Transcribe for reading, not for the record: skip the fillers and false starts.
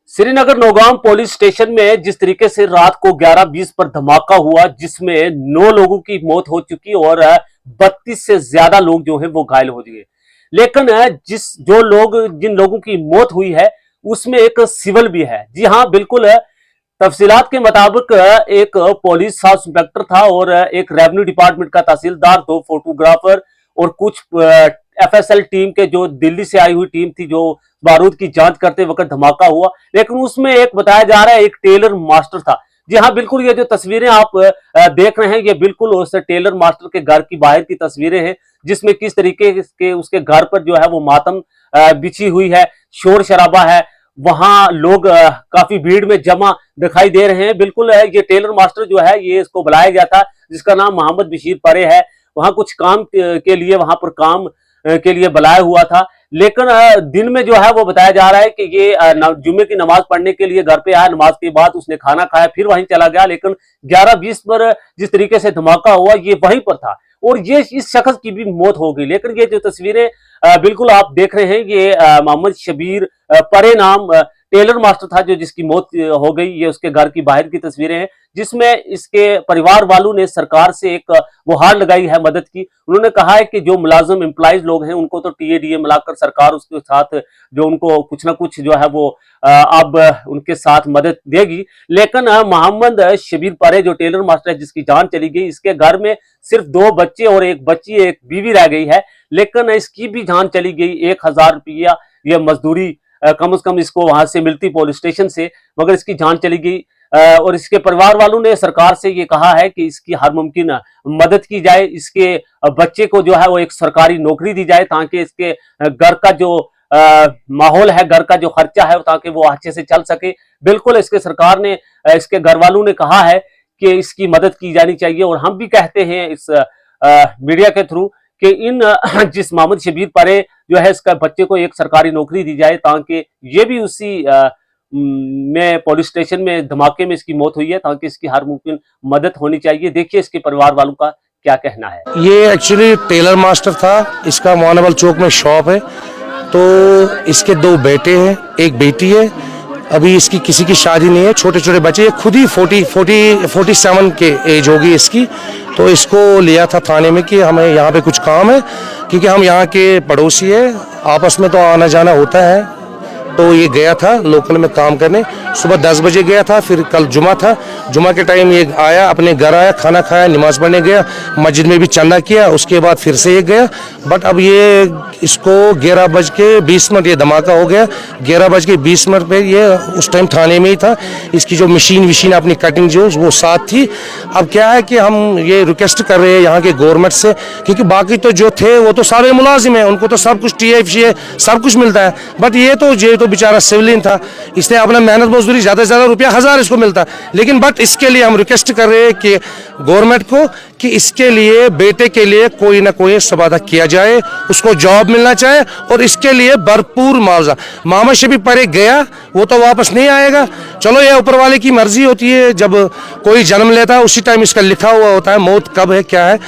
Srinagar Nowgam police station में जिस तरीके से रात को 11:20 पर धमाका हुआ, जिसमें 9 लोगों की मौत हो चुकी और 32 से ज्यादा लोग जो हैं वो घायल हो गए। लेकिन जिन लोगों की मौत हुई है उसमें एक सिविल भी है। जी हाँ, बिल्कुल तफसीलात के मुताबिक एक पुलिस सब इंस्पेक्टर था और एक रेवेन्यू डिपार्टमेंट का तहसीलदार, 2 फोटोग्राफर और कुछ एफएसएल टीम के जो दिल्ली से आई हुई टीम थी जो बारूद की जांच करते वक्त धमाका हुआ। लेकिन उसमें एक बताया जा रहा है एक टेलर मास्टर था। जी हाँ, बिल्कुल ये जो तस्वीरें आप देख रहे हैं ये बिल्कुल उस टेलर मास्टर के घर की बाहर की तस्वीरें हैं, जिसमें किस तरीके के उसके घर पर जो है वो मातम बिछी हुई है, शोर शराबा है। वहां लोग काफी भीड़ में जमा दिखाई दे रहे हैं। बिल्कुल ये टेलर मास्टर जो है ये इसको बुलाया गया था, जिसका नाम मोहम्मद बशीर परे है। वहां कुछ काम के लिए वहां पर काम के लिए बुलाया हुआ था। लेकिन दिन में जो है वो बताया जा रहा है कि ये जुम्मे की नमाज पढ़ने के लिए घर पे आया। नमाज के बाद उसने खाना खाया, फिर वहीं चला गया। लेकिन 11:20 पर जिस तरीके से धमाका हुआ ये वहीं पर था और ये इस शख्स की भी मौत हो गई। लेकिन ये जो तस्वीरें बिल्कुल आप देख रहे हैं ये मोहम्मद शबीर परे नाम टेलर मास्टर था जो जिसकी मौत हो गई। ये उसके घर की बाहर की तस्वीरें हैं, जिसमें इसके परिवार वालों ने सरकार से एक गुहार लगाई है मदद की। उन्होंने कहा है कि जो मुलाजिम एम्प्लॉइज लोग हैं उनको तो टीएडीए मिलाकर सरकार उसके साथ जो उनको कुछ ना कुछ जो है वो अब उनके साथ मदद देगी। लेकिन मोहम्मद शबीर परे जो टेलर मास्टर है जिसकी जान चली गई, इसके घर में सिर्फ 2 बच्चे और एक बच्ची एक बीवी रह गई है। लेकिन इसकी भी जान चली गई। 1000 रुपया ये मजदूरी कम से कम इसको वहां से मिलती पुलिस स्टेशन से, मगर इसकी जान चली गई। और इसके परिवार वालों ने सरकार से ये कहा है कि इसकी हर मुमकिन मदद की जाए। इसके बच्चे को जो है वो एक सरकारी नौकरी दी जाए ताकि इसके घर का जो माहौल है, घर का जो खर्चा है ताकि वो अच्छे से चल सके। बिल्कुल इसके सरकार ने इसके घर वालों ने कहा है कि इसकी मदद की जानी चाहिए। और हम भी कहते हैं इस मीडिया के थ्रू कि जिस मोहम्मद शबीर परे जो है इसका बच्चे को एक सरकारी नौकरी दी जाए ताकि ये भी उसी में पुलिस स्टेशन में धमाके में इसकी मौत हुई है, ताकि इसकी हर मुमकिन मदद होनी चाहिए। देखिए इसके परिवार वालों का क्या कहना है। ये एक्चुअली टेलर मास्टर था, इसका मोहनबल चौक में शॉप है। तो इसके 2 बेटे हैं, एक बेटी है। अभी इसकी किसी की शादी नहीं है, छोटे छोटे बच्चे। खुद ही 47 के एज होगी इसकी। तो इसको लिया था थाने में कि हमें यहाँ पे कुछ काम है, क्योंकि हम यहाँ के पड़ोसी है, आपस में तो आना जाना होता है। तो ये गया था लोकल में काम करने। सुबह 10 बजे गया था, फिर कल जुमा था। जुमा के टाइम ये आया, अपने घर आया, खाना खाया, नमाज पढ़ने गया, मस्जिद में भी चंदा किया, उसके बाद फिर से ये गया। बट अब ये इसको 11:20 ये धमाका हो गया। 11:20 पे ये उस टाइम थाने में ही था। इसकी जो मशीन अपनी कटिंग जो वो साथ थी। अब क्या है कि हम ये रिक्वेस्ट कर रहे हैं यहाँ के गवर्नमेंट से, क्योंकि बाकी तो जो थे वो तो सारे मुलाजिम हैं, उनको तो सब कुछ TFC सब कुछ मिलता है। बट ये तो बेचारा सिविलियन था, इसने अपना मेहनत मजदूरी ज़्यादा से ज़्यादा रुपया 1000 इसको मिलता। लेकिन बट इसके लिए हम रिक्वेस्ट कर रहे हैं कि गवर्नमेंट को कि इसके लिए बेटे के लिए कोई ना कोई सवादा किया जाए, उसको जॉब मिलना चाहिए और इसके लिए भरपूर मुआवजा। मोहम्मद शबीर परे गया, वो तो वापस नहीं आएगा। चलो ये ऊपर वाले की मर्जी होती है, जब कोई जन्म लेता है उसी टाइम इसका लिखा हुआ होता है मौत कब है क्या है।